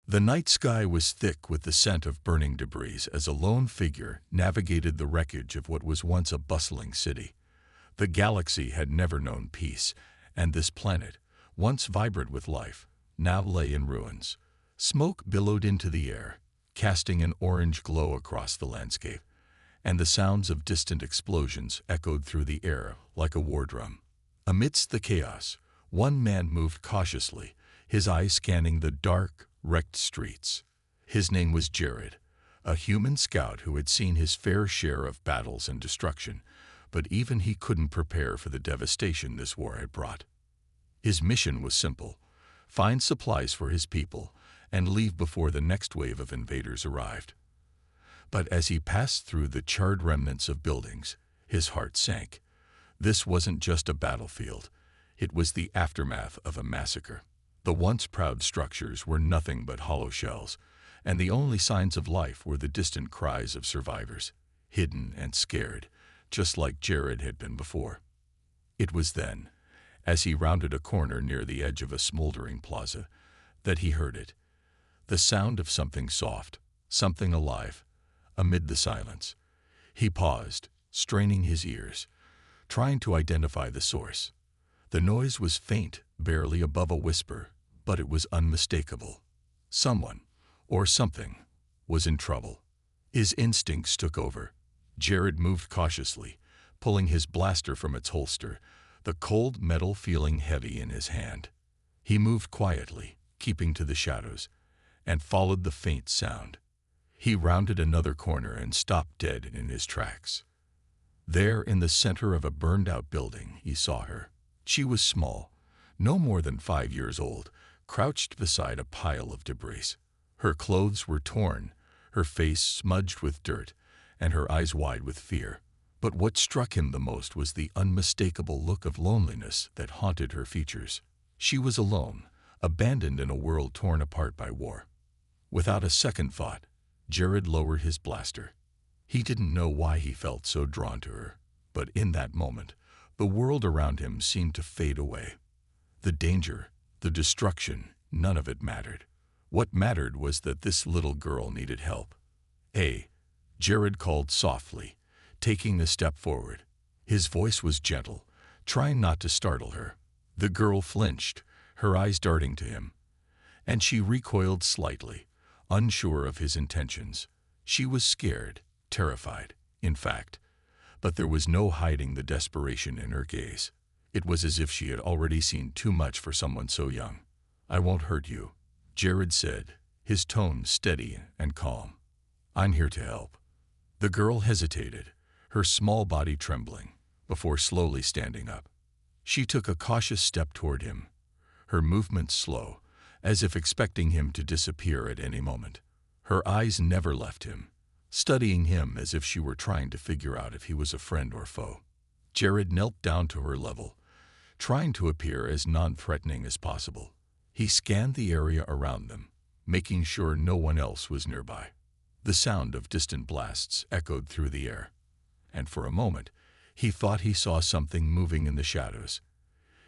The night sky was thick with the scent of burning debris as a lone figure navigated the wreckage of what was once a bustling city. The galaxy had never known peace, and this planet, once vibrant with life, now lay in ruins. Smoke billowed into the air, casting an orange glow across the landscape, and the sounds of distant explosions echoed through the air like a war drum. Amidst the chaos, one man moved cautiously, his eyes scanning the dark, wrecked streets. His name was Jared, a human scout who had seen his fair share of battles and destruction, but even he couldn't prepare for the devastation this war had brought. His mission was simple: find supplies for his people and leave before the next wave of invaders arrived. But as he passed through the charred remnants of buildings, his heart sank. This wasn't just a battlefield, it was the aftermath of a massacre. The once proud structures were nothing but hollow shells, and the only signs of life were the distant cries of survivors, hidden and scared, just like Jared had been before. It was then, as he rounded a corner near the edge of a smoldering plaza, that he heard it. The sound of something soft, something alive, amid the silence. He paused, straining his ears, trying to identify the source. The noise was faint, barely above a whisper, but it was unmistakable. Someone, or something, was in trouble. His instincts took over. Jared moved cautiously, pulling his blaster from its holster, the cold metal feeling heavy in his hand. He moved quietly, keeping to the shadows, and followed the faint sound. He rounded another corner and stopped dead in his tracks. There, in the center of a burned-out building, he saw her. She was small, no more than 5 years old, crouched beside a pile of debris. Her clothes were torn, her face smudged with dirt, and her eyes wide with fear. But what struck him the most was the unmistakable look of loneliness that haunted her features. She was alone, abandoned in a world torn apart by war. Without a second thought, Jared lowered his blaster. He didn't know why he felt so drawn to her, but in that moment, the world around him seemed to fade away. The danger, the destruction, none of it mattered. What mattered was that this little girl needed help. "Hey," Jared called softly, taking a step forward. His voice was gentle, trying not to startle her. The girl flinched, her eyes darting to him, and she recoiled slightly, unsure of his intentions. She was scared, terrified, in fact, but there was no hiding the desperation in her gaze. It was as if she had already seen too much for someone so young. "I won't hurt you," Jared said, his tone steady and calm. "I'm here to help." The girl hesitated, her small body trembling, before slowly standing up. She took a cautious step toward him, her movements slow, as if expecting him to disappear at any moment. Her eyes never left him, studying him as if she were trying to figure out if he was a friend or foe. Jared knelt down to her level, trying to appear as non-threatening as possible. He scanned the area around them, making sure no one else was nearby. The sound of distant blasts echoed through the air, and for a moment, he thought he saw something moving in the shadows.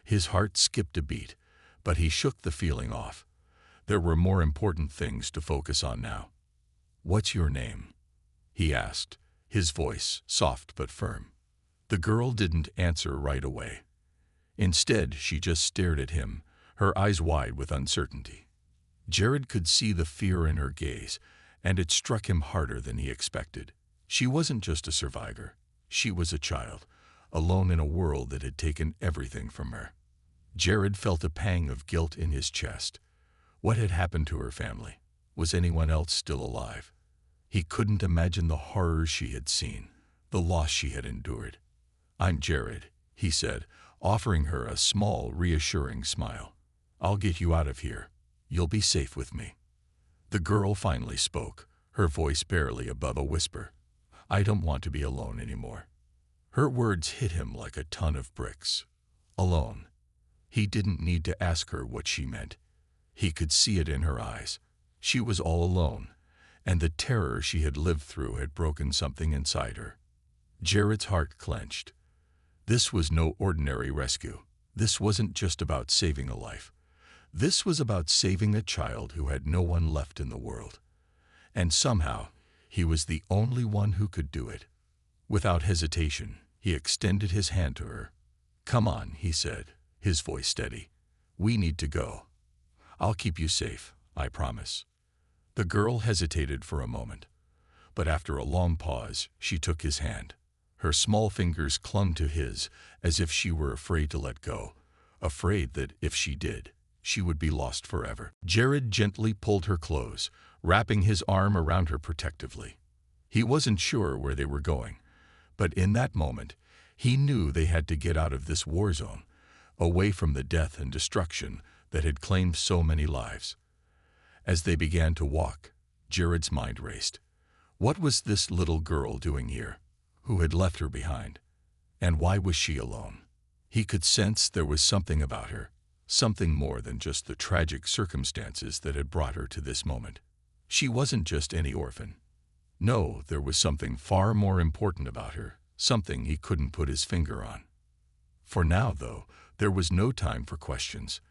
His heart skipped a beat, but he shook the feeling off. There were more important things to focus on now. "What's your name?" he asked, his voice soft but firm. The girl didn't answer right away. Instead, she just stared at him, her eyes wide with uncertainty. Jared could see the fear in her gaze, and it struck him harder than he expected. She wasn't just a survivor. She was a child, alone in a world that had taken everything from her. Jared felt a pang of guilt in his chest. What had happened to her family? Was anyone else still alive? He couldn't imagine the horrors she had seen, the loss she had endured. "I'm Jared," he said, offering her a small, reassuring smile. "I'll get you out of here. You'll be safe with me." The girl finally spoke, her voice barely above a whisper. "I don't want to be alone anymore." Her words hit him like a ton of bricks. Alone. He didn't need to ask her what she meant. He could see it in her eyes. She was all alone, and the terror she had lived through had broken something inside her. Jared's heart clenched. This was no ordinary rescue. This wasn't just about saving a life. This was about saving a child who had no one left in the world. And somehow, he was the only one who could do it. Without hesitation, he extended his hand to her. "Come on," he said, his voice steady. "We need to go. I'll keep you safe, I promise." The girl hesitated for a moment, but after a long pause, she took his hand. Her small fingers clung to his as if she were afraid to let go, afraid that if she did, she would be lost forever. Jared gently pulled her close, wrapping his arm around her protectively. He wasn't sure where they were going, but in that moment, he knew they had to get out of this war zone, away from the death and destruction that had claimed so many lives. As they began to walk, Jared's mind raced. What was this little girl doing here? Who had left her behind? And why was she alone? He could sense there was something about her, something more than just the tragic circumstances that had brought her to this moment. She wasn't just any orphan. No, there was something far more important about her, something he couldn't put his finger on. For now, though, there was no time for questions.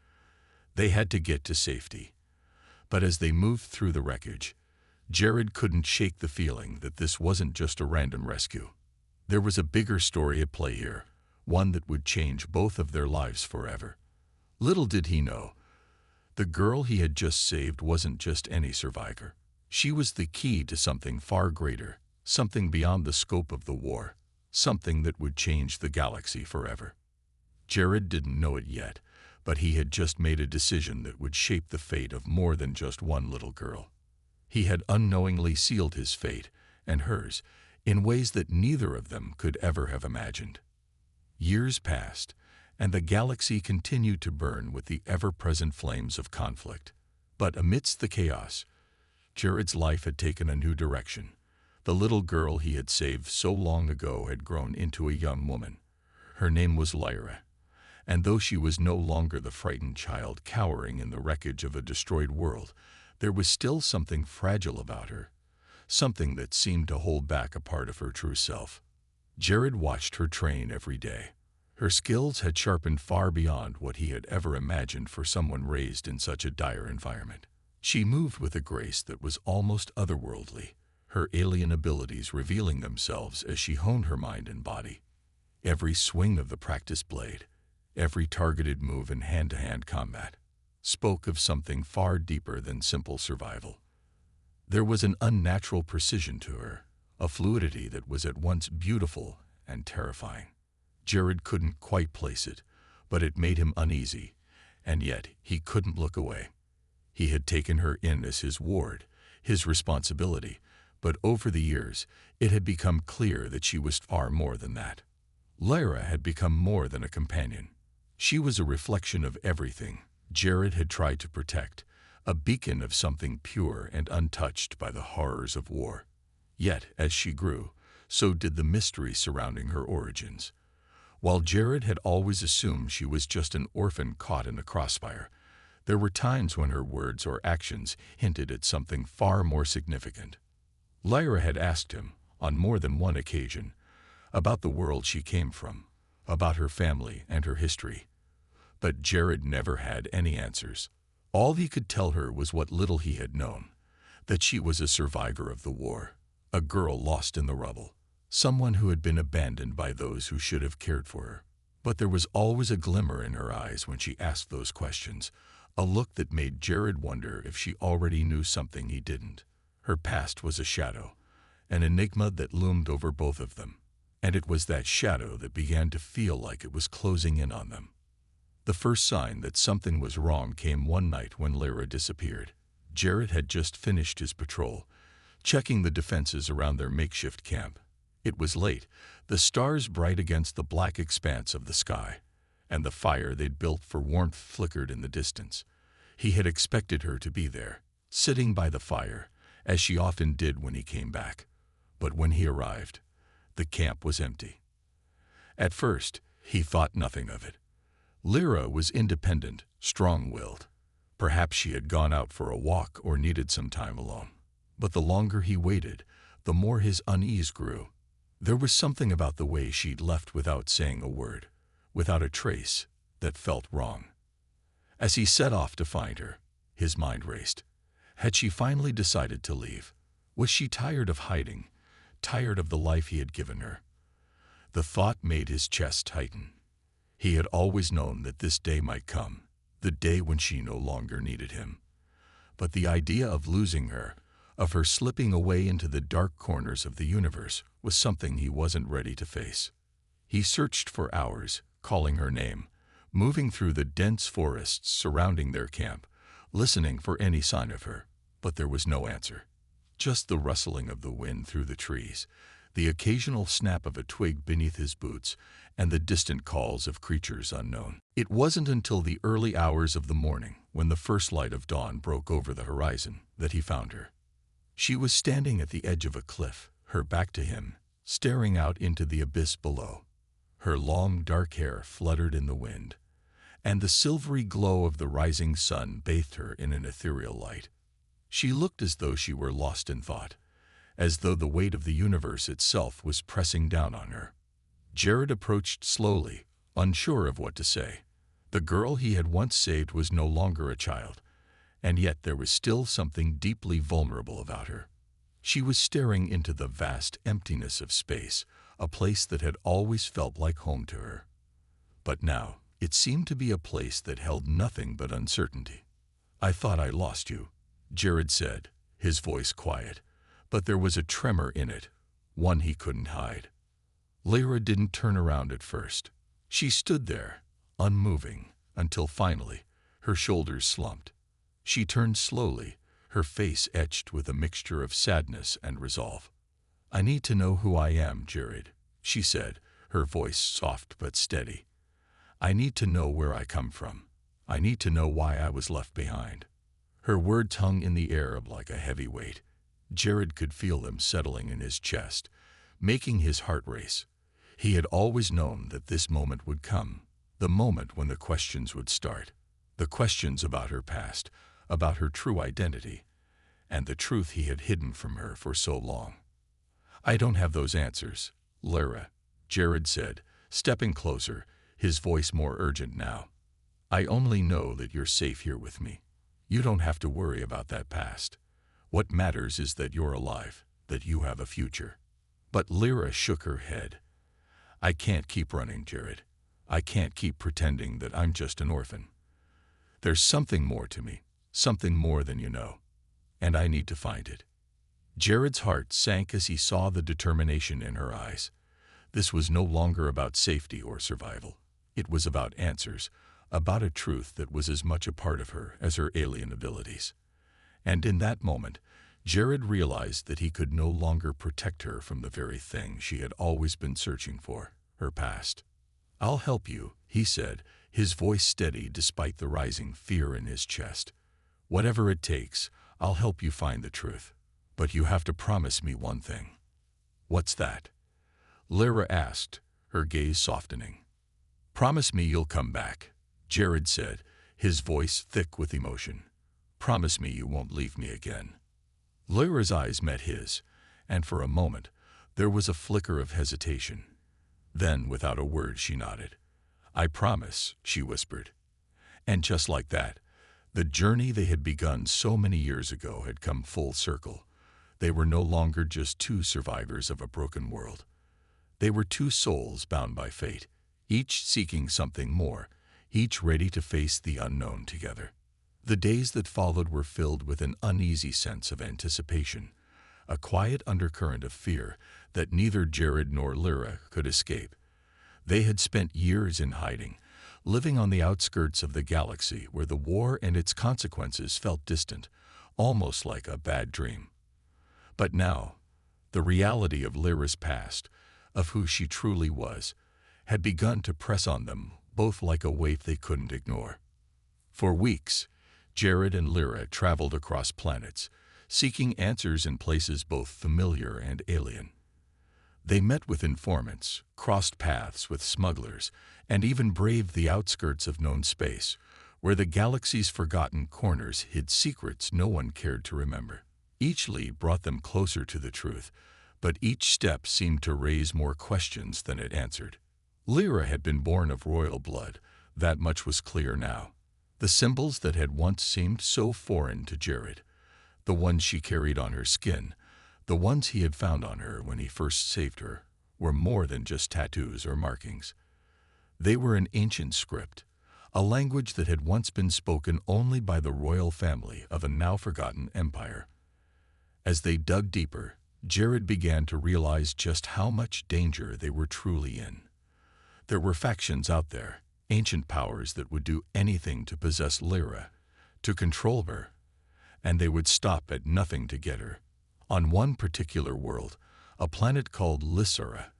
They had to get to safety. But as they moved through the wreckage, Jared couldn't shake the feeling that this wasn't just a random rescue. There was a bigger story at play here, one that would change both of their lives forever. Little did he know, the girl he had just saved wasn't just any survivor. She was the key to something far greater, something beyond the scope of the war, something that would change the galaxy forever. Jared didn't know it yet, but he had just made a decision that would shape the fate of more than just one little girl. He had unknowingly sealed his fate, and hers, in ways that neither of them could ever have imagined. Years passed, and the galaxy continued to burn with the ever-present flames of conflict. But amidst the chaos, Jared's life had taken a new direction. The little girl he had saved so long ago had grown into a young woman. Her name was Lyra, and though she was no longer the frightened child cowering in the wreckage of a destroyed world, there was still something fragile about her, something that seemed to hold back a part of her true self. Jared watched her train every day. Her skills had sharpened far beyond what he had ever imagined for someone raised in such a dire environment. She moved with a grace that was almost otherworldly, her alien abilities revealing themselves as she honed her mind and body. Every swing of the practiced blade, every targeted move in hand-to-hand combat, spoke of something far deeper than simple survival. There was an unnatural precision to her, a fluidity that was at once beautiful and terrifying. Jared couldn't quite place it, but it made him uneasy, and yet he couldn't look away. He had taken her in as his ward, his responsibility, but over the years, it had become clear that she was far more than that. Lyra had become more than a companion. She was a reflection of everything Jared had tried to protect, a beacon of something pure and untouched by the horrors of war. Yet, as she grew, so did the mystery surrounding her origins. While Jared had always assumed she was just an orphan caught in a crossfire, there were times when her words or actions hinted at something far more significant. Lyra had asked him, on more than one occasion, about the world she came from, about her family and her history. But Jared never had any answers. All he could tell her was what little he had known, that she was a survivor of the war, a girl lost in the rubble, someone who had been abandoned by those who should have cared for her. But there was always a glimmer in her eyes when she asked those questions, a look that made Jared wonder if she already knew something he didn't. Her past was a shadow, an enigma that loomed over both of them, and it was that shadow that began to feel like it was closing in on them. The first sign that something was wrong came one night when Lyra disappeared. Jared had just finished his patrol, checking the defenses around their makeshift camp. It was late, the stars bright against the black expanse of the sky, and the fire they'd built for warmth flickered in the distance. He had expected her to be there, sitting by the fire, as she often did when he came back. But when he arrived, the camp was empty. At first, he thought nothing of it. Lyra was independent, strong-willed. Perhaps she had gone out for a walk or needed some time alone. But the longer he waited, the more his unease grew. There was something about the way she'd left without saying a word, without a trace, that felt wrong. As he set off to find her, his mind raced. Had she finally decided to leave? Was she tired of hiding, tired of the life he had given her? The thought made his chest tighten. He had always known that this day might come, the day when she no longer needed him. But the idea of losing her, of her slipping away into the dark corners of the universe, was something he wasn't ready to face. He searched for hours, calling her name, moving through the dense forests surrounding their camp, listening for any sign of her, but there was no answer. Just the rustling of the wind through the trees, the occasional snap of a twig beneath his boots, and the distant calls of creatures unknown. It wasn't until the early hours of the morning, when the first light of dawn broke over the horizon, that he found her. She was standing at the edge of a cliff, her back to him, staring out into the abyss below. Her long, dark hair fluttered in the wind, and the silvery glow of the rising sun bathed her in an ethereal light. She looked as though she were lost in thought, as though the weight of the universe itself was pressing down on her. Jared approached slowly, unsure of what to say. The girl he had once saved was no longer a child, and yet there was still something deeply vulnerable about her. She was staring into the vast emptiness of space, a place that had always felt like home to her. But now, it seemed to be a place that held nothing but uncertainty. "I thought I lost you," Jared said, his voice quiet, but there was a tremor in it, one he couldn't hide. Lyra didn't turn around at first. She stood there, unmoving, until finally, her shoulders slumped. She turned slowly, her face etched with a mixture of sadness and resolve. "I need to know who I am, Jared," she said, her voice soft but steady. "I need to know where I come from. I need to know why I was left behind." Her words hung in the air like a heavy weight. Jared could feel them settling in his chest, making his heart race. He had always known that this moment would come, the moment when the questions would start. The questions about her past, about her true identity, and the truth he had hidden from her for so long. "I don't have those answers, Lyra," Jared said, stepping closer, his voice more urgent now. "I only know that you're safe here with me. You don't have to worry about that past. What matters is that you're alive, that you have a future." But Lyra shook her head. "I can't keep running, Jared. I can't keep pretending that I'm just an orphan. There's something more to me, something more than you know, and I need to find it." Jared's heart sank as he saw the determination in her eyes. This was no longer about safety or survival. It was about answers, about a truth that was as much a part of her as her alien abilities. And in that moment, Jared realized that he could no longer protect her from the very thing she had always been searching for, her past. "I'll help you," he said, his voice steady despite the rising fear in his chest. "Whatever it takes, I'll help you find the truth. But you have to promise me one thing." "What's that?" Lyra asked, her gaze softening. "Promise me you'll come back," Jared said, his voice thick with emotion. "Promise me you won't leave me again." Lyra's eyes met his, and for a moment, there was a flicker of hesitation. Then, without a word, she nodded. "I promise," she whispered. And just like that, the journey they had begun so many years ago had come full circle. They were no longer just two survivors of a broken world. They were two souls bound by fate, each seeking something more, each ready to face the unknown together. The days that followed were filled with an uneasy sense of anticipation, a quiet undercurrent of fear that neither Jared nor Lyra could escape. They had spent years in hiding, living on the outskirts of the galaxy where the war and its consequences felt distant, almost like a bad dream. But now, the reality of Lyra's past, of who she truly was, had begun to press on them, both like a weight they couldn't ignore. For weeks, Jared and Lyra traveled across planets, seeking answers in places both familiar and alien. They met with informants, crossed paths with smugglers, and even braved the outskirts of known space, where the galaxy's forgotten corners hid secrets no one cared to remember. Each lead brought them closer to the truth, but each step seemed to raise more questions than it answered. Lyra had been born of royal blood, that much was clear now. The symbols that had once seemed so foreign to Jared, the ones she carried on her skin, the ones he had found on her when he first saved her, were more than just tattoos or markings. They were an ancient script, a language that had once been spoken only by the royal family of a now-forgotten empire. As they dug deeper, Jared began to realize just how much danger they were truly in. There were factions out there, ancient powers that would do anything to possess Lyra, to control her, and they would stop at nothing to get her. On one particular world, a planet called Lyra,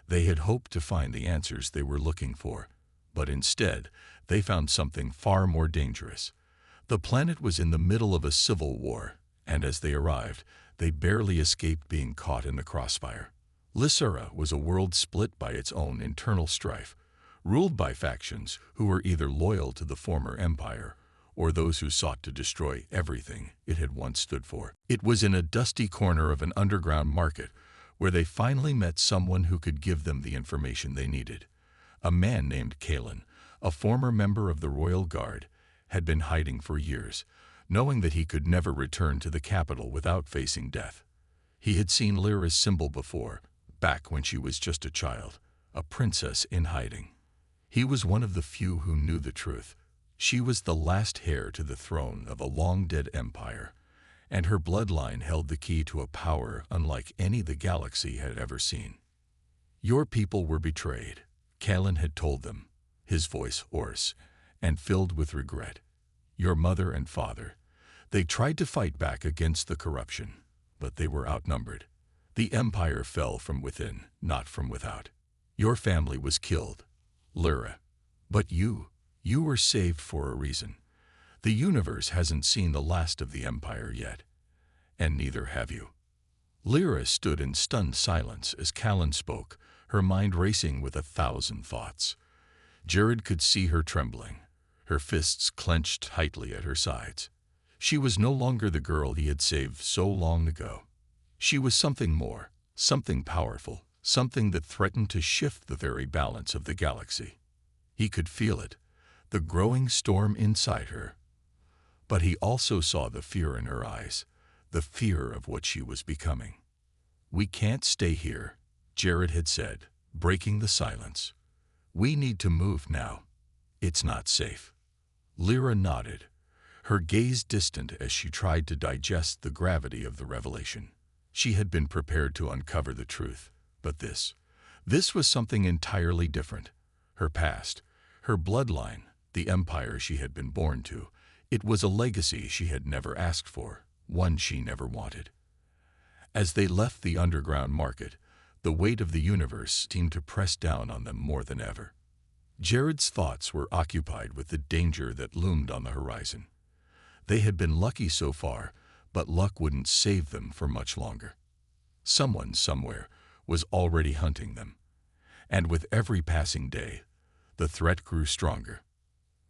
they had hoped to find the answers they were looking for, but instead, they found something far more dangerous. The planet was in the middle of a civil war, and as they arrived, they barely escaped being caught in the crossfire. Lyra was a world split by its own internal strife, ruled by factions who were either loyal to the former empire or those who sought to destroy everything it had once stood for. It was in a dusty corner of an underground market where they finally met someone who could give them the information they needed. A man named Kalen, a former member of the Royal Guard, had been hiding for years, knowing that he could never return to the capital without facing death. He had seen Lyra's symbol before, back when she was just a child, a princess in hiding. He was one of the few who knew the truth. She was the last heir to the throne of a long-dead empire, and her bloodline held the key to a power unlike any the galaxy had ever seen. "Your people were betrayed," Kalen had told them, his voice hoarse and filled with regret. "Your mother and father. They tried to fight back against the corruption, but they were outnumbered. The empire fell from within, not from without. Your family was killed, Lyra. But you were saved for a reason. The universe hasn't seen the last of the empire yet, and neither have you." Lyra stood in stunned silence as Kalen spoke, her mind racing with 1,000 thoughts. Jared could see her trembling, her fists clenched tightly at her sides. She was no longer the girl he had saved so long ago. She was something more, something powerful, something that threatened to shift the very balance of the galaxy. He could feel it, the growing storm inside her. But he also saw the fear in her eyes, the fear of what she was becoming. "We can't stay here," Jared had said, breaking the silence. "We need to move now. It's not safe." Lyra nodded, her gaze distant as she tried to digest the gravity of the revelation. She had been prepared to uncover the truth, but this was something entirely different. Her past, her bloodline, the empire she had been born to, it was a legacy she had never asked for, one she never wanted. As they left the underground market, the weight of the universe seemed to press down on them more than ever. Jared's thoughts were occupied with the danger that loomed on the horizon. They had been lucky so far, but luck wouldn't save them for much longer. Someone somewhere was already hunting them, and with every passing day, the threat grew stronger.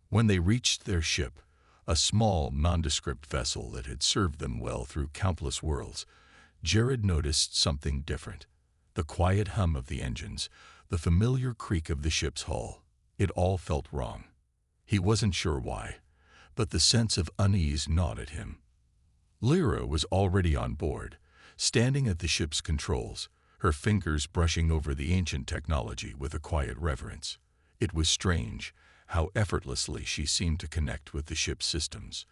When they reached their ship, a small, nondescript vessel that had served them well through countless worlds, Jared noticed something different. The quiet hum of the engines, the familiar creak of the ship's hull. It all felt wrong. He wasn't sure why, but the sense of unease gnawed at him. Lyra was already on board, standing at the ship's controls, her fingers brushing over the ancient technology with a quiet reverence. It was strange how effortlessly she seemed to connect with the ship's systems.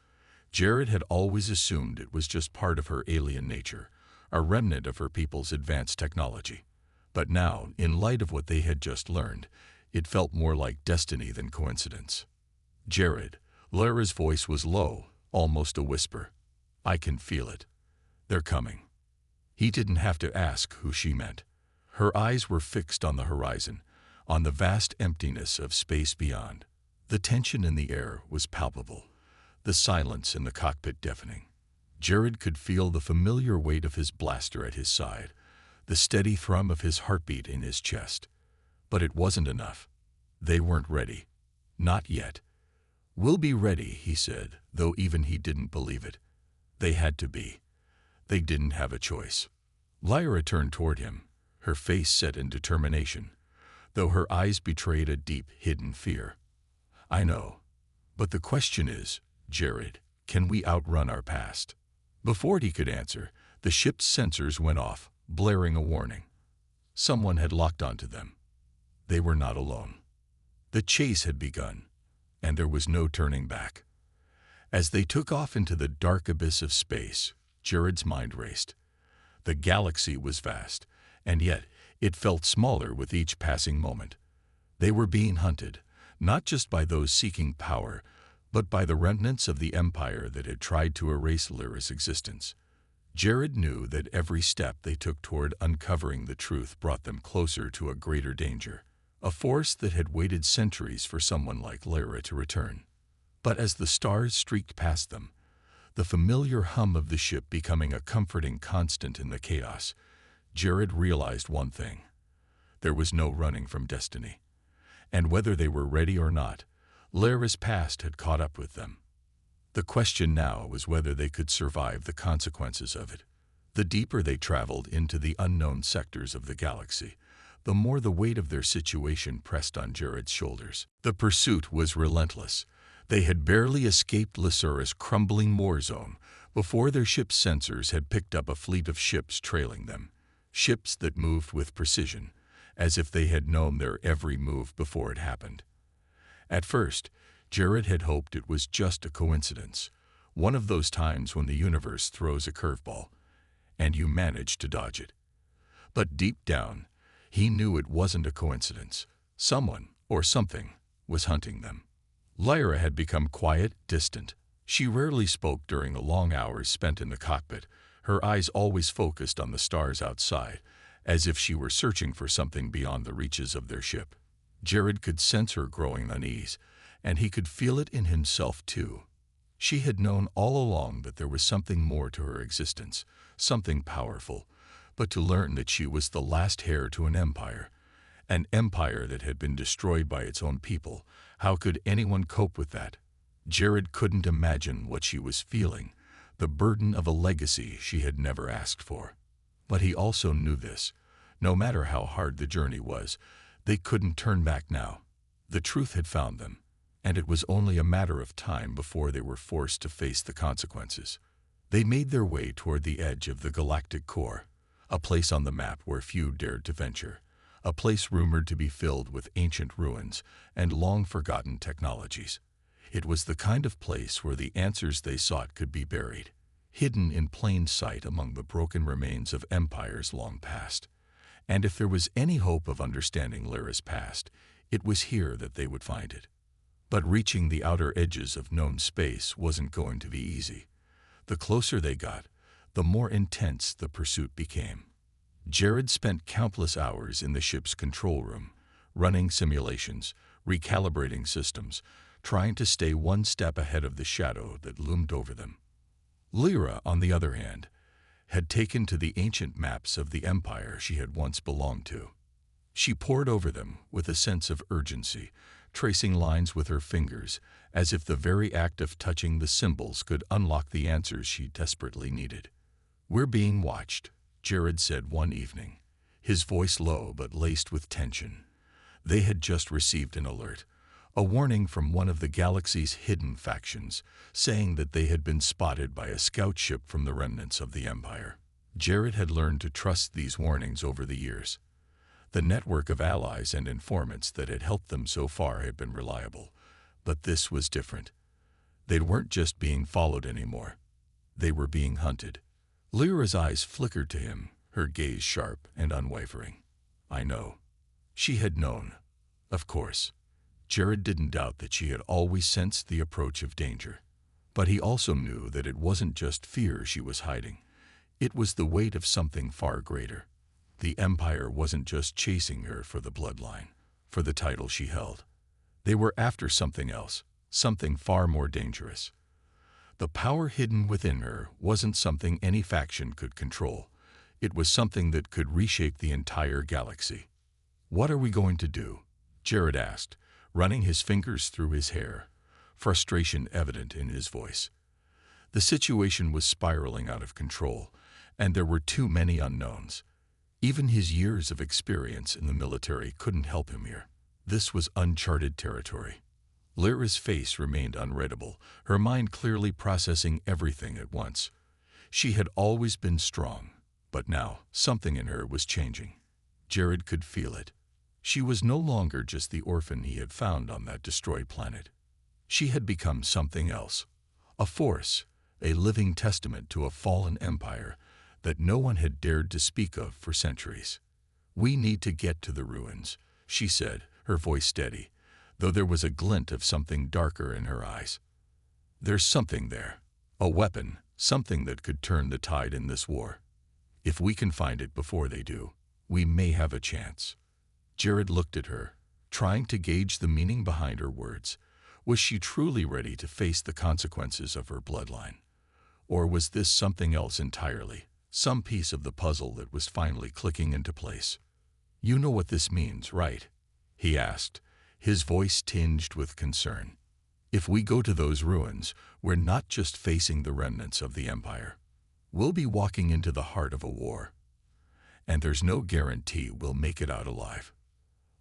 Jared had always assumed it was just part of her alien nature, a remnant of her people's advanced technology. But now, in light of what they had just learned, it felt more like destiny than coincidence. "Jared," Lyra's voice was low, almost a whisper. "I can feel it. They're coming." He didn't have to ask who she meant. Her eyes were fixed on the horizon, on the vast emptiness of space beyond. The tension in the air was palpable, the silence in the cockpit deafening. Jared could feel the familiar weight of his blaster at his side, the steady thrum of his heartbeat in his chest. But it wasn't enough. They weren't ready. Not yet. "We'll be ready," he said, though even he didn't believe it. They had to be. They didn't have a choice. Lyra turned toward him, her face set in determination, though her eyes betrayed a deep, hidden fear. "I know. But the question is, Jared, can we outrun our past? Before he could answer, the ship's sensors went off, blaring a warning. Someone had locked onto them. They were not alone. The chase had begun, and there was no turning back. As they took off into the dark abyss of space, Jared's mind raced. The galaxy was vast, and yet it felt smaller with each passing moment. They were being hunted, not just by those seeking power, but by the remnants of the empire that had tried to erase Lyra's existence. Jared knew that every step they took toward uncovering the truth brought them closer to a greater danger, a force that had waited centuries for someone like Lyra to return. But as the stars streaked past them, the familiar hum of the ship becoming a comforting constant in the chaos, Jared realized one thing. There was no running from destiny. And whether they were ready or not, Lyra's past had caught up with them. The question now was whether they could survive the consequences of it. The deeper they traveled into the unknown sectors of the galaxy, the more the weight of their situation pressed on Jared's shoulders. The pursuit was relentless. They had barely escaped Lysura's crumbling war zone before their ship's sensors had picked up a fleet of ships trailing them, ships that moved with precision, as if they had known their every move before it happened. At first, Jared had hoped it was just a coincidence, one of those times when the universe throws a curveball, and you manage to dodge it. But deep down, he knew it wasn't a coincidence. Someone, or something, was hunting them. Lyra had become quiet, distant. She rarely spoke during the long hours spent in the cockpit, her eyes always focused on the stars outside, as if she were searching for something beyond the reaches of their ship. Jared could sense her growing unease, and he could feel it in himself too. She had known all along that there was something more to her existence, something powerful, but to learn that she was the last heir to an empire that had been destroyed by its own people, how could anyone cope with that? Jared couldn't imagine what she was feeling, the burden of a legacy she had never asked for. But he also knew this. No matter how hard the journey was, they couldn't turn back now. The truth had found them, and it was only a matter of time before they were forced to face the consequences. They made their way toward the edge of the galactic core, a place on the map where few dared to venture, a place rumored to be filled with ancient ruins and long-forgotten technologies. It was the kind of place where the answers they sought could be buried, hidden in plain sight among the broken remains of empires long past. And if there was any hope of understanding Lyra's past, it was here that they would find it. But reaching the outer edges of known space wasn't going to be easy. The closer they got, the more intense the pursuit became. Jared spent countless hours in the ship's control room, running simulations, recalibrating systems, trying to stay one step ahead of the shadow that loomed over them. Lyra, on the other hand, had taken to the ancient maps of the empire she had once belonged to. She pored over them with a sense of urgency, tracing lines with her fingers, as if the very act of touching the symbols could unlock the answers she desperately needed. "We're being watched," Jared said one evening, his voice low but laced with tension. They had just received an alert, a warning from one of the galaxy's hidden factions, saying that they had been spotted by a scout ship from the remnants of the Empire. Jared had learned to trust these warnings over the years. The network of allies and informants that had helped them so far had been reliable, but this was different. They weren't just being followed anymore. They were being hunted. Lyra's eyes flickered to him, her gaze sharp and unwavering. "I know." She had known. Of course. Jared didn't doubt that she had always sensed the approach of danger. But he also knew that it wasn't just fear she was hiding. It was the weight of something far greater. The Empire wasn't just chasing her for the bloodline, for the title she held. They were after something else, something far more dangerous. The power hidden within her wasn't something any faction could control. It was something that could reshape the entire galaxy. "What are we going to do?" Jared asked, running his fingers through his hair, frustration evident in his voice. The situation was spiraling out of control, and there were too many unknowns. Even his years of experience in the military couldn't help him here. This was uncharted territory. Lyra's face remained unreadable, her mind clearly processing everything at once. She had always been strong, but now something in her was changing. Jared could feel it. She was no longer just the orphan he had found on that destroyed planet. She had become something else, a force, a living testament to a fallen empire that no one had dared to speak of for centuries. "We need to get to the ruins," she said, her voice steady, though there was a glint of something darker in her eyes. "There's something there, a weapon, something that could turn the tide in this war. If we can find it before they do, we may have a chance." Jared looked at her, trying to gauge the meaning behind her words. Was she truly ready to face the consequences of her bloodline? Or was this something else entirely, some piece of the puzzle that was finally clicking into place? "You know what this means, right?" he asked, his voice tinged with concern. "If we go to those ruins, we're not just facing the remnants of the Empire. We'll be walking into the heart of a war. And there's no guarantee we'll make it out alive."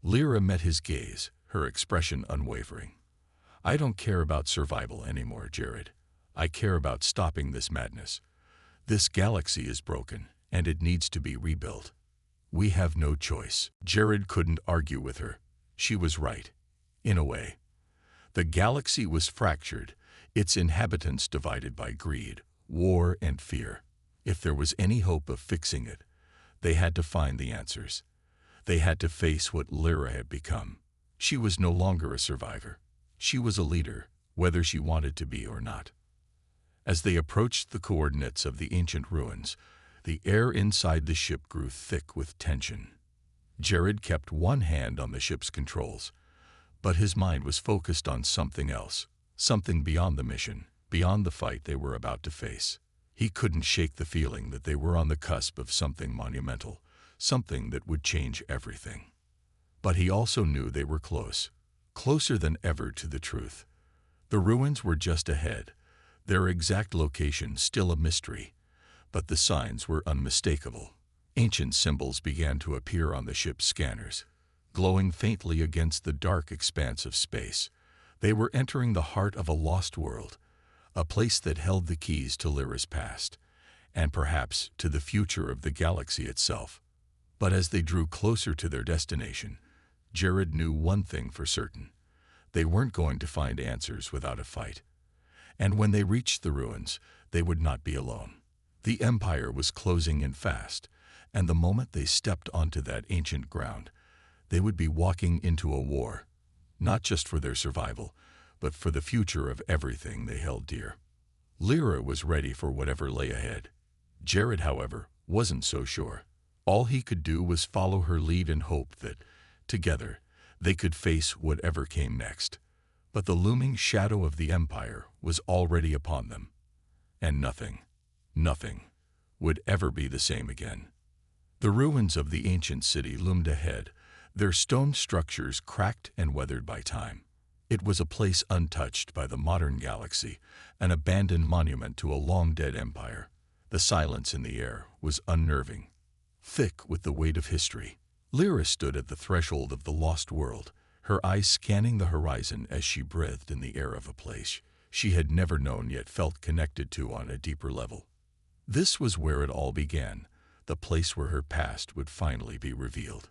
Lyra met his gaze, her expression unwavering. "I don't care about survival anymore, Jared. I care about stopping this madness. This galaxy is broken, and it needs to be rebuilt. We have no choice." Jared couldn't argue with her. She was right, in a way. The galaxy was fractured, its inhabitants divided by greed, war, and fear. If there was any hope of fixing it, they had to find the answers. They had to face what Lyra had become. She was no longer a survivor. She was a leader, whether she wanted to be or not. As they approached the coordinates of the ancient ruins, the air inside the ship grew thick with tension. Jared kept one hand on the ship's controls, but his mind was focused on something else, something beyond the mission, beyond the fight they were about to face. He couldn't shake the feeling that they were on the cusp of something monumental, something that would change everything. But he also knew they were close, closer than ever to the truth. The ruins were just ahead, their exact location still a mystery, but the signs were unmistakable. Ancient symbols began to appear on the ship's scanners, glowing faintly against the dark expanse of space. They were entering the heart of a lost world, a place that held the keys to Lyra's past, and perhaps to the future of the galaxy itself. But as they drew closer to their destination, Jared knew one thing for certain. They weren't going to find answers without a fight. And when they reached the ruins, they would not be alone. The Empire was closing in fast, and the moment they stepped onto that ancient ground, they would be walking into a war, not just for their survival, but for the future of everything they held dear. Lyra was ready for whatever lay ahead. Jared, however, wasn't so sure. All he could do was follow her lead and hope that, together, they could face whatever came next. But the looming shadow of the Empire was already upon them, and nothing would ever be the same again. The ruins of the ancient city loomed ahead, their stone structures cracked and weathered by time. It was a place untouched by the modern galaxy, an abandoned monument to a long-dead empire. The silence in the air was unnerving, thick with the weight of history. Lyra stood at the threshold of the lost world, her eyes scanning the horizon as she breathed in the air of a place she had never known yet felt connected to on a deeper level. This was where it all began, the place where her past would finally be revealed.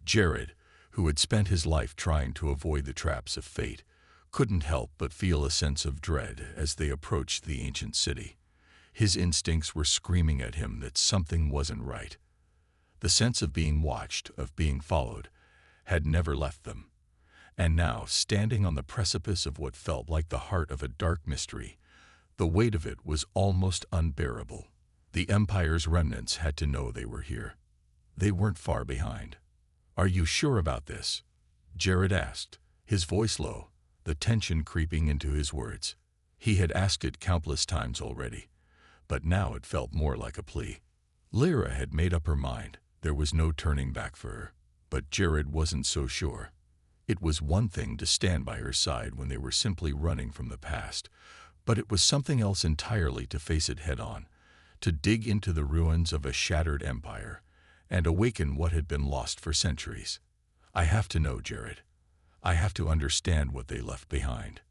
Jared, who had spent his life trying to avoid the traps of fate, couldn't help but feel a sense of dread as they approached the ancient city. His instincts were screaming at him that something wasn't right. The sense of being watched, of being followed, had never left them. And now, standing on the precipice of what felt like the heart of a dark mystery, the weight of it was almost unbearable. The Empire's remnants had to know they were here. They weren't far behind. "Are you sure about this?" Jared asked, his voice low, the tension creeping into his words. He had asked it countless times already, but now it felt more like a plea. Lyra had made up her mind. There was no turning back for her. But Jared wasn't so sure. It was one thing to stand by her side when they were simply running from the past, but it was something else entirely to face it head-on, to dig into the ruins of a shattered empire and awaken what had been lost for centuries. "I have to know, Jared. I have to understand what they left behind.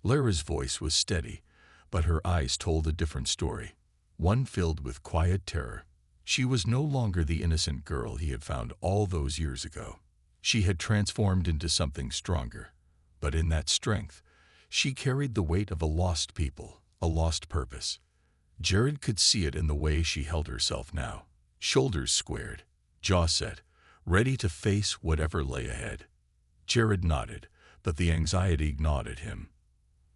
Lyra's voice was steady, but her eyes told a different story, one filled with quiet terror. She was no longer the innocent girl he had found all those years ago. She had transformed into something stronger, but in that strength, she carried the weight of a lost people, a lost purpose. Jared could see it in the way she held herself now, shoulders squared, jaw set, ready to face whatever lay ahead. Jared nodded, but the anxiety gnawed at him.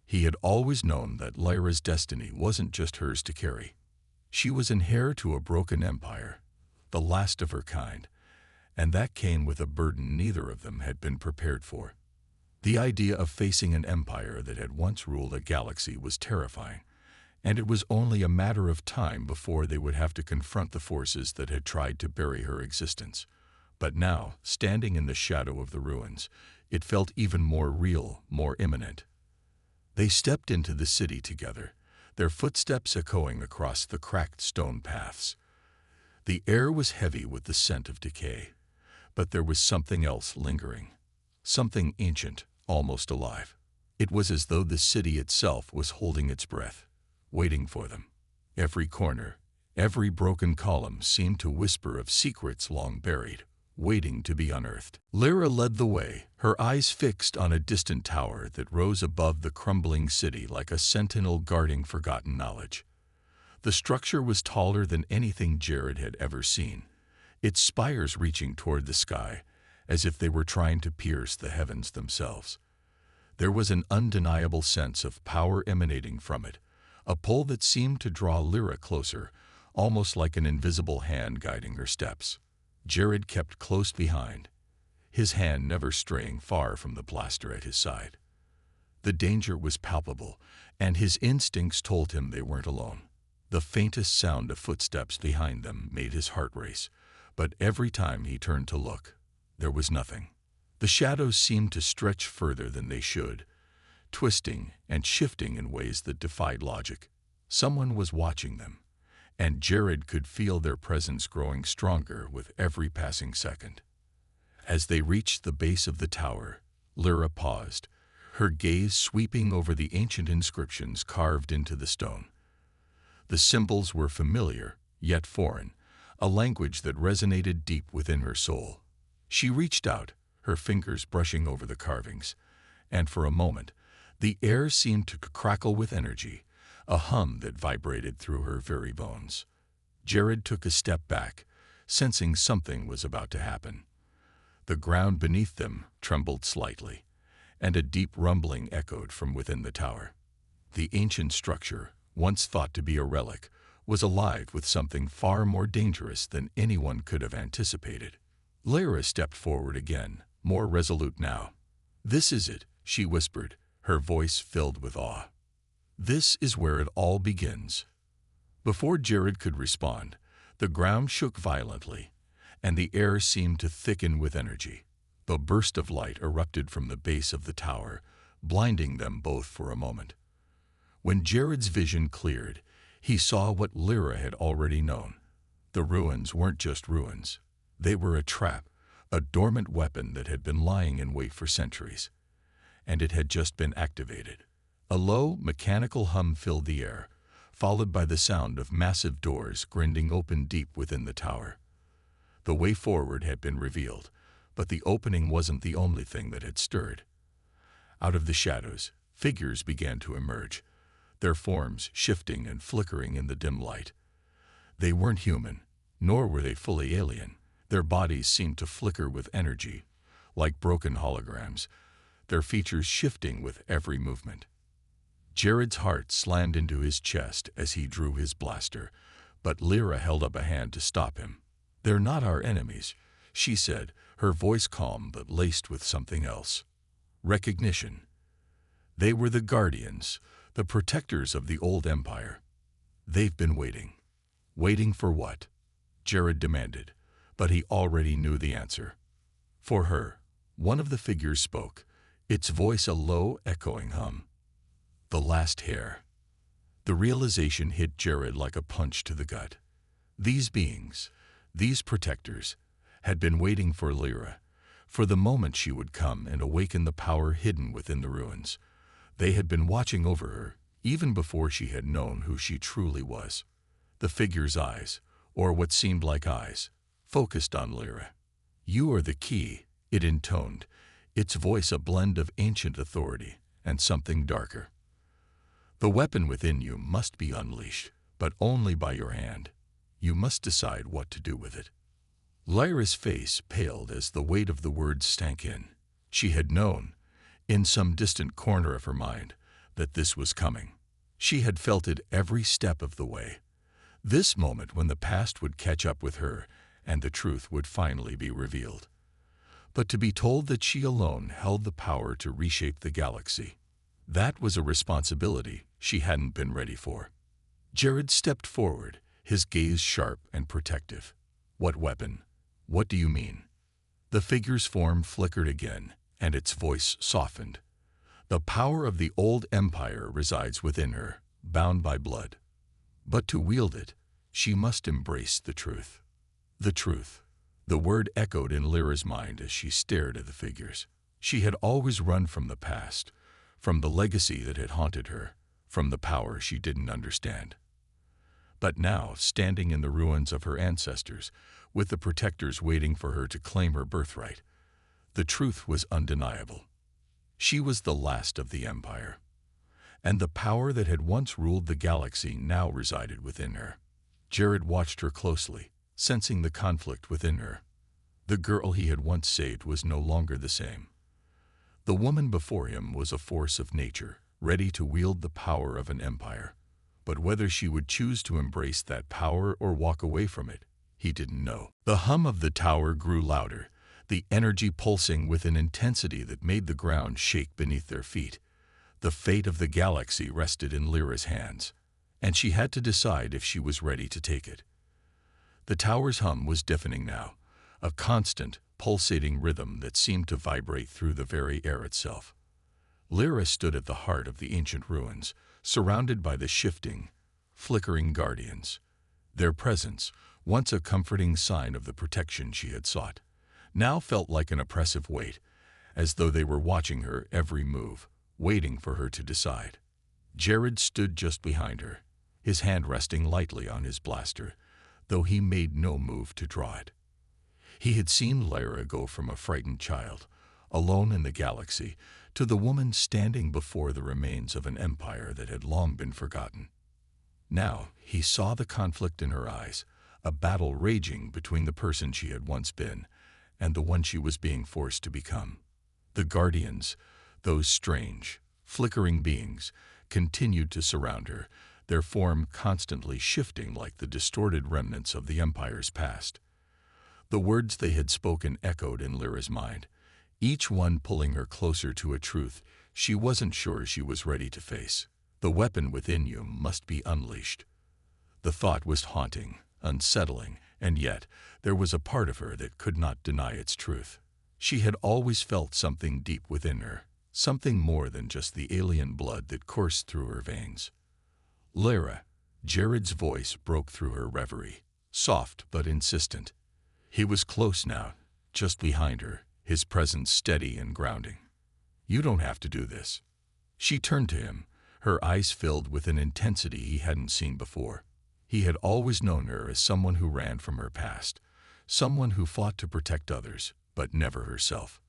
He had always known that Lyra's destiny wasn't just hers to carry. She was an heir to a broken empire, the last of her kind, and that came with a burden neither of them had been prepared for. The idea of facing an empire that had once ruled a galaxy was terrifying, and it was only a matter of time before they would have to confront the forces that had tried to bury her existence. But now, standing in the shadow of the ruins, it felt even more real, more imminent. They stepped into the city together, their footsteps echoing across the cracked stone paths. The air was heavy with the scent of decay, but there was something else lingering, something ancient, almost alive. It was as though the city itself was holding its breath, waiting for them. Every corner, every broken column seemed to whisper of secrets long buried, waiting to be unearthed. Lyra led the way, her eyes fixed on a distant tower that rose above the crumbling city like a sentinel guarding forgotten knowledge. The structure was taller than anything Jared had ever seen, its spires reaching toward the sky, as if they were trying to pierce the heavens themselves. There was an undeniable sense of power emanating from it, a pull that seemed to draw Lyra closer, almost like an invisible hand guiding her steps. Jared kept close behind, his hand never straying far from the blaster at his side. The danger was palpable, and his instincts told him they weren't alone. The faintest sound of footsteps behind them made his heart race, but every time he turned to look, there was nothing. The shadows seemed to stretch further than they should, twisting and shifting in ways that defied logic. Someone was watching them, and Jared could feel their presence growing stronger with every passing second. As they reached the base of the tower, Lyra paused, her gaze sweeping over the ancient inscriptions carved into the stone. The symbols were familiar, yet foreign, a language that resonated deep within her soul. She reached out, her fingers brushing over the carvings, and for a moment, the air seemed to crackle with energy, a hum that vibrated through her very bones. Jared took a step back, sensing something was about to happen. The ground beneath them trembled slightly, and a deep rumbling echoed from within the tower. The ancient structure, once thought to be a relic, was alive with something far more dangerous than anyone could have anticipated. Lyra stepped forward again, more resolute now. "This is it," she whispered, her voice filled with awe. "This is where it all begins." Before Jared could respond, the ground shook violently, and the air seemed to thicken with energy. A burst of light erupted from the base of the tower, blinding them both for a moment. When Jared's vision cleared, he saw what Lyra had already known. The ruins weren't just ruins. They were a trap, a dormant weapon that had been lying in wait for centuries. And it had just been activated. A low, mechanical hum filled the air, followed by the sound of massive doors grinding open deep within the tower. The way forward had been revealed, but the opening wasn't the only thing that had stirred. Out of the shadows, figures began to emerge, their forms shifting and flickering in the dim light. They weren't human, nor were they fully alien. Their bodies seemed to flicker with energy, like broken holograms, their features shifting with every movement. Jared's heart slammed into his chest as he drew his blaster, but Lyra held up a hand to stop him. "They're not our enemies," she said, her voice calm but laced with something else. Recognition. They were the guardians, the protectors of the old empire. They've been waiting. Waiting for what? Jared demanded, but he already knew the answer. For her. One of the figures spoke, its voice a low, echoing hum. The last hair. The realization hit Jared like a punch to the gut. These beings, these protectors, had been waiting for Lyra, for the moment she would come and awaken the power hidden within the ruins. They had been watching over her, even before she had known who she truly was. The figure's eyes, or what seemed like eyes, focused on Lyra. "You are the key," it intoned, its voice a blend of ancient authority and something darker. "The weapon within you must be unleashed, but only by your hand. You must decide what to do with it." Lyra's face paled as the weight of the words sank in. She had known, in some distant corner of her mind, that this was coming. She had felt it every step of the way. This moment when the past would catch up with her and the truth would finally be revealed. But to be told that she alone held the power to reshape the galaxy, that was a responsibility she hadn't been ready for. Jared stepped forward, his gaze sharp and protective. "What weapon? What do you mean?" The figure's form flickered again, and its voice softened. "The power of the old empire resides within her, bound by blood. But to wield it, she must embrace the truth." The truth. The word echoed in Lyra's mind as she stared at the figures. She had always run from the past, from the legacy that had haunted her, from the power she didn't understand. But now, standing in the ruins of her ancestors, with the protectors waiting for her to claim her birthright, the truth was undeniable. She was the last of the empire, and the power that had once ruled the galaxy now resided within her. Jared watched her closely, sensing the conflict within her. The girl he had once saved was no longer the same. The woman before him was a force of nature, ready to wield the power of an empire. But whether she would choose to embrace that power or walk away from it, he didn't know. The hum of the tower grew louder, the energy pulsing with an intensity that made the ground shake beneath their feet. The fate of the galaxy rested in Lyra's hands, and she had to decide if she was ready to take it. The tower's hum was deafening now, a constant, pulsating rhythm that seemed to vibrate through the very air itself. Lyra stood at the heart of the ancient ruins, surrounded by the shifting, flickering guardians. Their presence, once a comforting sign of the protection she had sought, now felt like an oppressive weight, as though they were watching her every move, waiting for her to decide. Jared stood just behind her, his hand resting lightly on his blaster, though he made no move to draw it. He had seen Lyra go from a frightened child, alone in the galaxy, to the woman standing before the remains of an empire that had long been forgotten. Now he saw the conflict in her eyes, a battle raging between the person she had once been and the one she was being forced to become. The guardians, those strange, flickering beings, continued to surround her, their form constantly shifting like the distorted remnants of the empire's past. The words they had spoken echoed in Lyra's mind, each one pulling her closer to a truth she wasn't sure she was ready to face. "The weapon within you must be unleashed." The thought was haunting, unsettling, and yet there was a part of her that could not deny its truth. She had always felt something deep within her, something more than just the alien blood that coursed through her veins. "Lyra," Jared's voice broke through her reverie, soft but insistent. He was close now, just behind her, his presence steady and grounding. "You don't have to do this." She turned to him, her eyes filled with an intensity he hadn't seen before. He had always known her as someone who ran from her past, someone who fought to protect others, but never herself.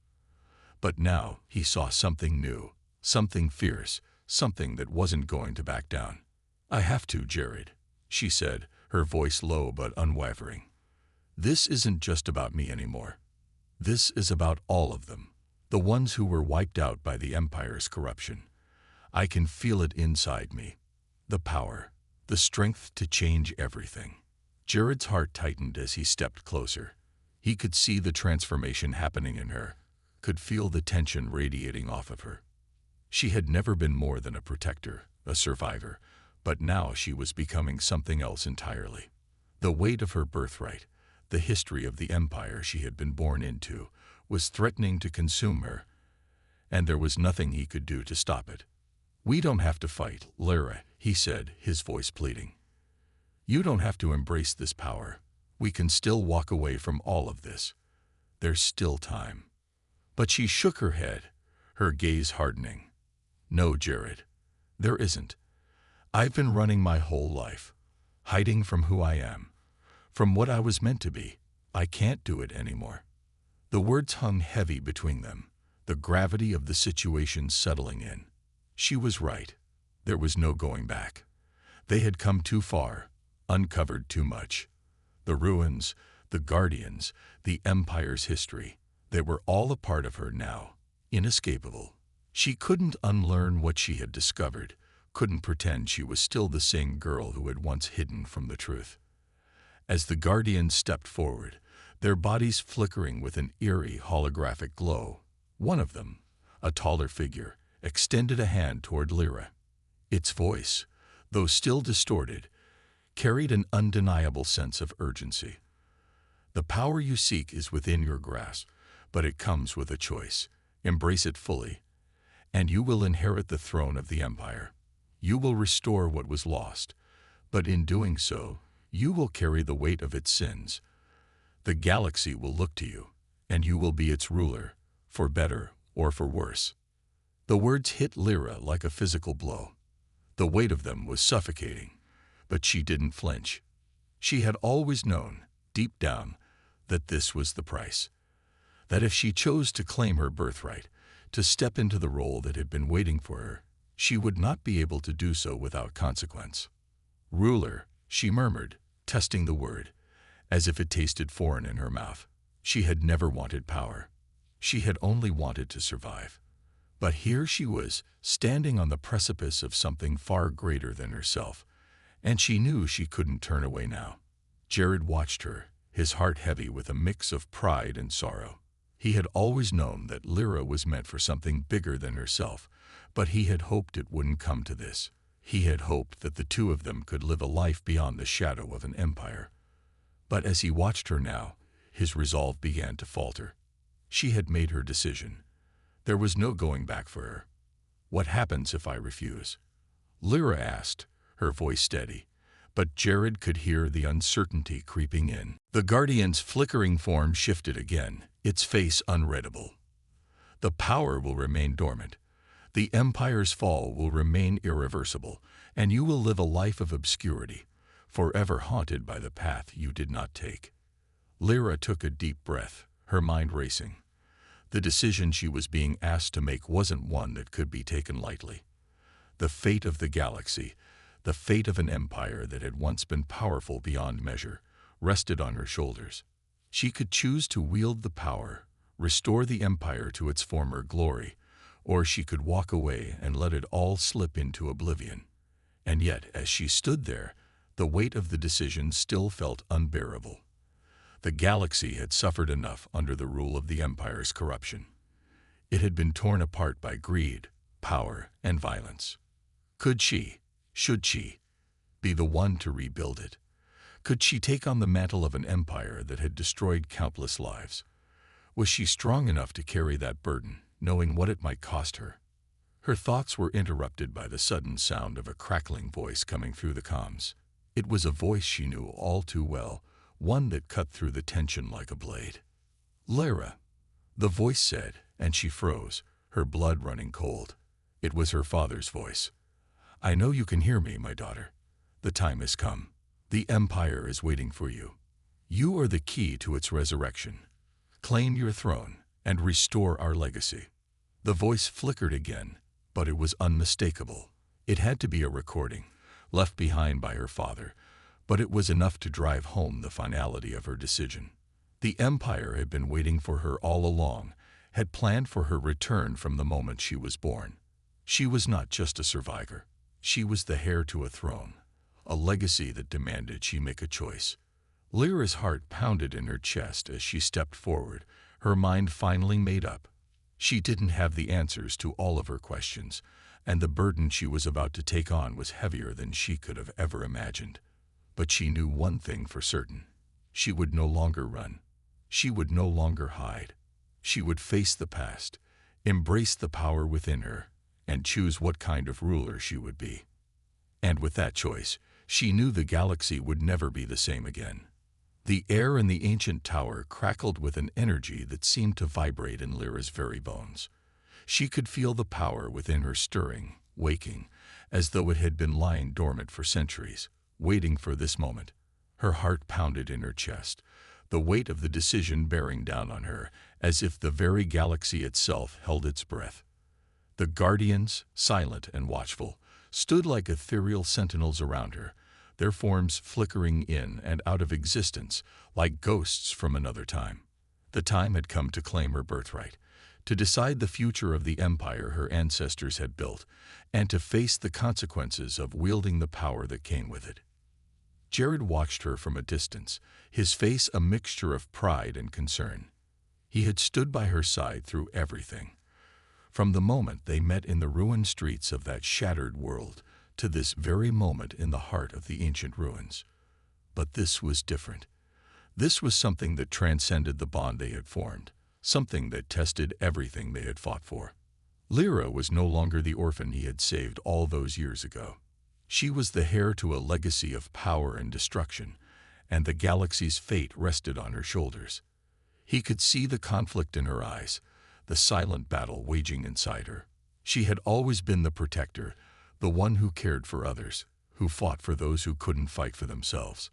But now he saw something new, something fierce, something that wasn't going to back down. "I have to, Jared," she said, her voice low but unwavering. "This isn't just about me anymore. This is about all of them, the ones who were wiped out by the Empire's corruption. I can feel it inside me, the power, the strength to change everything." Jared's heart tightened as he stepped closer. He could see the transformation happening in her, could feel the tension radiating off of her. She had never been more than a protector, a survivor, but now she was becoming something else entirely. The weight of her birthright, the history of the empire she had been born into, was threatening to consume her, and there was nothing he could do to stop it. "We don't have to fight, Lyra," he said, his voice pleading. "You don't have to embrace this power. We can still walk away from all of this. There's still time." But she shook her head, her gaze hardening. No, Jared, there isn't. I've been running my whole life, hiding from who I am, from what I was meant to be. I can't do it anymore. The words hung heavy between them, the gravity of the situation settling in. She was right. There was no going back. They had come too far, uncovered too much. The ruins, the guardians, the Empire's history, they were all a part of her now, inescapable. She couldn't unlearn what she had discovered, couldn't pretend she was still the same girl who had once hidden from the truth. As the guardians stepped forward, their bodies flickering with an eerie holographic glow, one of them, a taller figure, extended a hand toward Lyra. Its voice, though still distorted, carried an undeniable sense of urgency. The power you seek is within your grasp, but it comes with a choice. Embrace it fully, and you will inherit the throne of the Empire. You will restore what was lost, but in doing so, you will carry the weight of its sins. The galaxy will look to you, and you will be its ruler, for better or for worse. The words hit Lyra like a physical blow. The weight of them was suffocating, but she didn't flinch. She had always known, deep down, that this was the price. That if she chose to claim her birthright, to step into the role that had been waiting for her, she would not be able to do so without consequence. Ruler, she murmured, testing the word, as if it tasted foreign in her mouth. She had never wanted power. She had only wanted to survive. But here she was, standing on the precipice of something far greater than herself, and she knew she couldn't turn away now. Jared watched her, his heart heavy with a mix of pride and sorrow. He had always known that Lyra was meant for something bigger than herself, but he had hoped it wouldn't come to this. He had hoped that the two of them could live a life beyond the shadow of an empire. But as he watched her now, his resolve began to falter. She had made her decision. There was no going back for her. What happens if I refuse? Lyra asked, her voice steady, but Jared could hear the uncertainty creeping in. The Guardian's flickering form shifted again, its face unreadable. The power will remain dormant. The Empire's fall will remain irreversible, and you will live a life of obscurity, forever haunted by the path you did not take. Lyra took a deep breath, her mind racing. The decision she was being asked to make wasn't one that could be taken lightly. The fate of the galaxy, the fate of an empire that had once been powerful beyond measure, rested on her shoulders. She could choose to wield the power, restore the empire to its former glory, or she could walk away and let it all slip into oblivion. And yet, as she stood there, the weight of the decision still felt unbearable. The galaxy had suffered enough under the rule of the Empire's corruption. It had been torn apart by greed, power, and violence. Could she, should she, be the one to rebuild it? Could she take on the mantle of an empire that had destroyed countless lives? Was she strong enough to carry that burden, knowing what it might cost her? Her thoughts were interrupted by the sudden sound of a crackling voice coming through the comms. It was a voice she knew all too well, one that cut through the tension like a blade. "Lyra," the voice said, and she froze, her blood running cold. It was her father's voice. "I know you can hear me, my daughter. The time has come. The Empire is waiting for you. You are the key to its resurrection. Claim your throne and restore our legacy." The voice flickered again, but it was unmistakable. It had to be a recording, left behind by her father, but it was enough to drive home the finality of her decision. The Empire had been waiting for her all along, had planned for her return from the moment she was born. She was not just a survivor. She was the heir to a throne, a legacy that demanded she make a choice. Lyra's heart pounded in her chest as she stepped forward, her mind finally made up. She didn't have the answers to all of her questions, and the burden she was about to take on was heavier than she could have ever imagined. But she knew one thing for certain. She would no longer run. She would no longer hide. She would face the past, embrace the power within her, and choose what kind of ruler she would be. And with that choice, she knew the galaxy would never be the same again. The air in the ancient tower crackled with an energy that seemed to vibrate in Lyra's very bones. She could feel the power within her stirring, waking, as though it had been lying dormant for centuries, waiting for this moment. Her heart pounded in her chest, the weight of the decision bearing down on her, as if the very galaxy itself held its breath. The guardians, silent and watchful, stood like ethereal sentinels around her, their forms flickering in and out of existence like ghosts from another time. The time had come to claim her birthright, to decide the future of the empire her ancestors had built, and to face the consequences of wielding the power that came with it. Jared watched her from a distance, his face a mixture of pride and concern. He had stood by her side through everything, from the moment they met in the ruined streets of that shattered world to this very moment in the heart of the ancient ruins. But this was different. This was something that transcended the bond they had formed, something that tested everything they had fought for. Lyra was no longer the orphan he had saved all those years ago. She was the heir to a legacy of power and destruction, and the galaxy's fate rested on her shoulders. He could see the conflict in her eyes, the silent battle waging inside her. She had always been the protector, the one who cared for others, who fought for those who couldn't fight for themselves.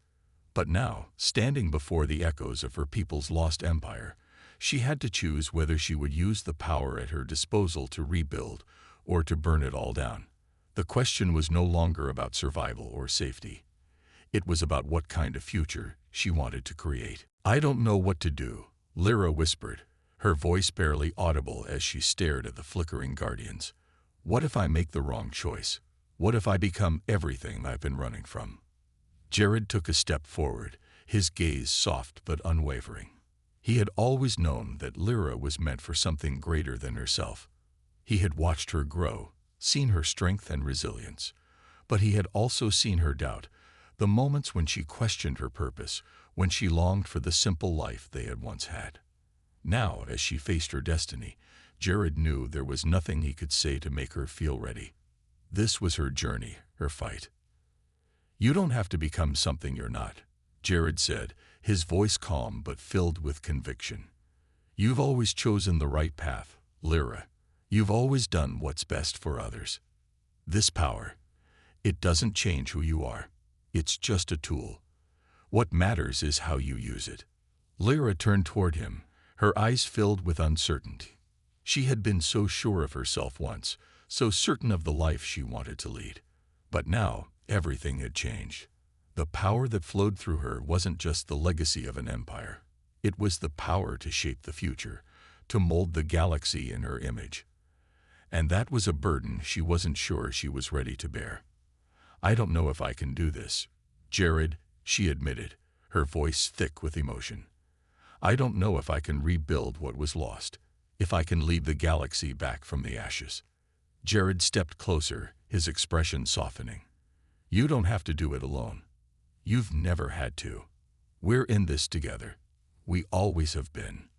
But now, standing before the echoes of her people's lost empire, she had to choose whether she would use the power at her disposal to rebuild or to burn it all down. The question was no longer about survival or safety. It was about what kind of future she wanted to create. "I don't know what to do," Lyra whispered, her voice barely audible as she stared at the flickering guardians. "What if I make the wrong choice? What if I become everything I've been running from?" Jared took a step forward, his gaze soft but unwavering. He had always known that Lyra was meant for something greater than herself. He had watched her grow, seen her strength and resilience. But he had also seen her doubt, the moments when she questioned her purpose, when she longed for the simple life they had once had. Now, as she faced her destiny, Jared knew there was nothing he could say to make her feel ready. This was her journey, her fight. "You don't have to become something you're not," Jared said, his voice calm but filled with conviction. "You've always chosen the right path, Lyra. You've always done what's best for others. This power, it doesn't change who you are. It's just a tool. What matters is how you use it." Lyra turned toward him, her eyes filled with uncertainty. She had been so sure of herself once, so certain of the life she wanted to lead. But now, everything had changed. The power that flowed through her wasn't just the legacy of an empire. It was the power to shape the future, to mold the galaxy in her image. And that was a burden she wasn't sure she was ready to bear. "I don't know if I can do this, Jared," she admitted, her voice thick with emotion. "I don't know if I can rebuild what was lost, if I can lead the galaxy back from the ashes." Jared stepped closer, his expression softening. "You don't have to do it alone. You've never had to. We're in this together. We always have been."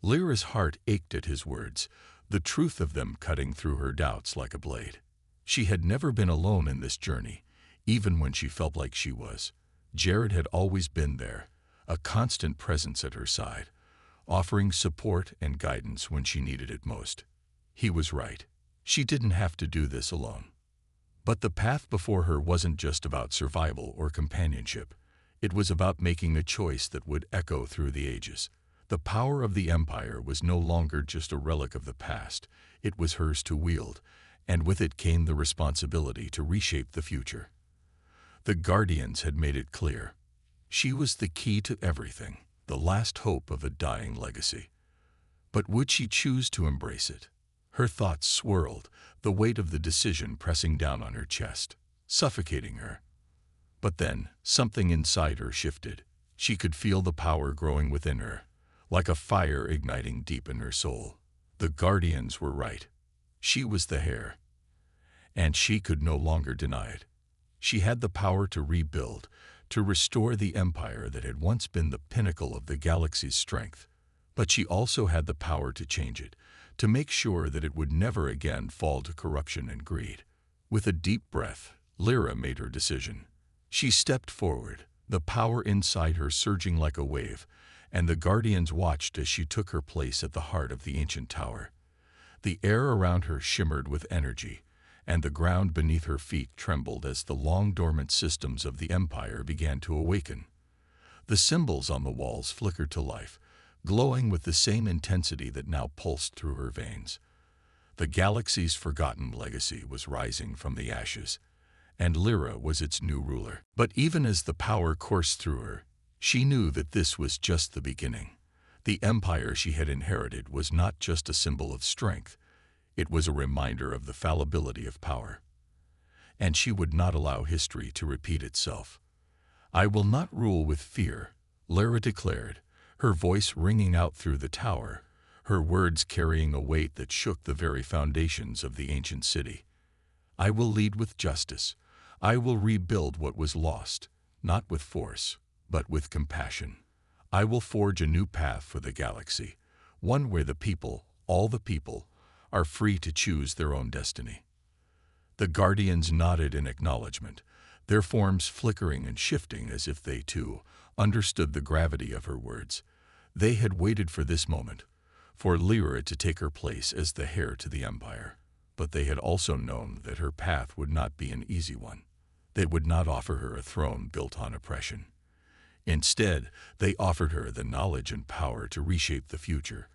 Lyra's heart ached at his words, the truth of them cutting through her doubts like a blade. She had never been alone in this journey, even when she felt like she was. Jared had always been there, a constant presence at her side, offering support and guidance when she needed it most. He was right. She didn't have to do this alone. But the path before her wasn't just about survival or companionship. It was about making a choice that would echo through the ages. The power of the empire was no longer just a relic of the past. It was hers to wield, and with it came the responsibility to reshape the future. The Guardians had made it clear. She was the key to everything, the last hope of a dying legacy. But would she choose to embrace it? Her thoughts swirled, the weight of the decision pressing down on her chest, suffocating her. But then, something inside her shifted. She could feel the power growing within her, like a fire igniting deep in her soul. The Guardians were right. She was the heir, and she could no longer deny it. She had the power to rebuild, to restore the empire that had once been the pinnacle of the galaxy's strength. But she also had the power to change it, to make sure that it would never again fall to corruption and greed. With a deep breath, Lyra made her decision. She stepped forward, the power inside her surging like a wave, and the Guardians watched as she took her place at the heart of the ancient tower. The air around her shimmered with energy, and the ground beneath her feet trembled as the long-dormant systems of the Empire began to awaken. The symbols on the walls flickered to life, glowing with the same intensity that now pulsed through her veins. The galaxy's forgotten legacy was rising from the ashes, and Lyra was its new ruler. But even as the power coursed through her, she knew that this was just the beginning. The empire she had inherited was not just a symbol of strength, it was a reminder of the fallibility of power. And she would not allow history to repeat itself. "I will not rule with fear," Lyra declared, her voice ringing out through the tower, her words carrying a weight that shook the very foundations of the ancient city. "I will lead with justice. I will rebuild what was lost, not with force, but with compassion. I will forge a new path for the galaxy, one where the people, all the people, are free to choose their own destiny." The Guardians nodded in acknowledgement, their forms flickering and shifting as if they, too, understood the gravity of her words. They had waited for this moment, for Lyra to take her place as the heir to the Empire. But they had also known that her path would not be an easy one. They would not offer her a throne built on oppression. Instead, they offered her the knowledge and power to reshape the future,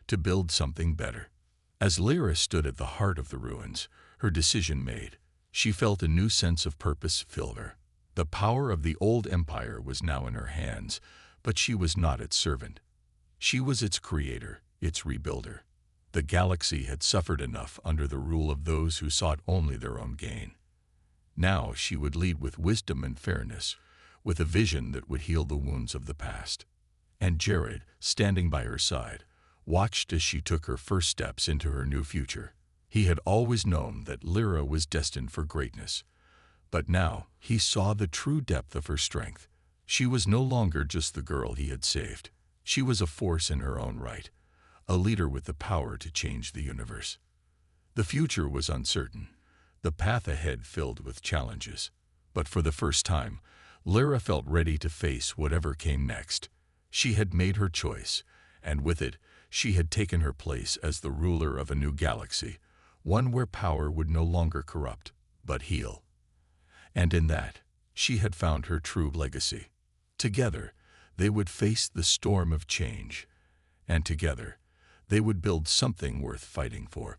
to build something better. As Lyra stood at the heart of the ruins, her decision made, she felt a new sense of purpose fill her. The power of the old empire was now in her hands, but she was not its servant. She was its creator, its rebuilder. The galaxy had suffered enough under the rule of those who sought only their own gain. Now she would lead with wisdom and fairness, with a vision that would heal the wounds of the past. And Jared, standing by her side, watched as she took her first steps into her new future. He had always known that Lyra was destined for greatness, but now he saw the true depth of her strength. She was no longer just the girl he had saved. She was a force in her own right, a leader with the power to change the universe. The future was uncertain, the path ahead filled with challenges. But for the first time, Lyra felt ready to face whatever came next. She had made her choice, and with it, she had taken her place as the ruler of a new galaxy, one where power would no longer corrupt, but heal. And in that, she had found her true legacy. Together, they would face the storm of change, and together, they would build something worth fighting for.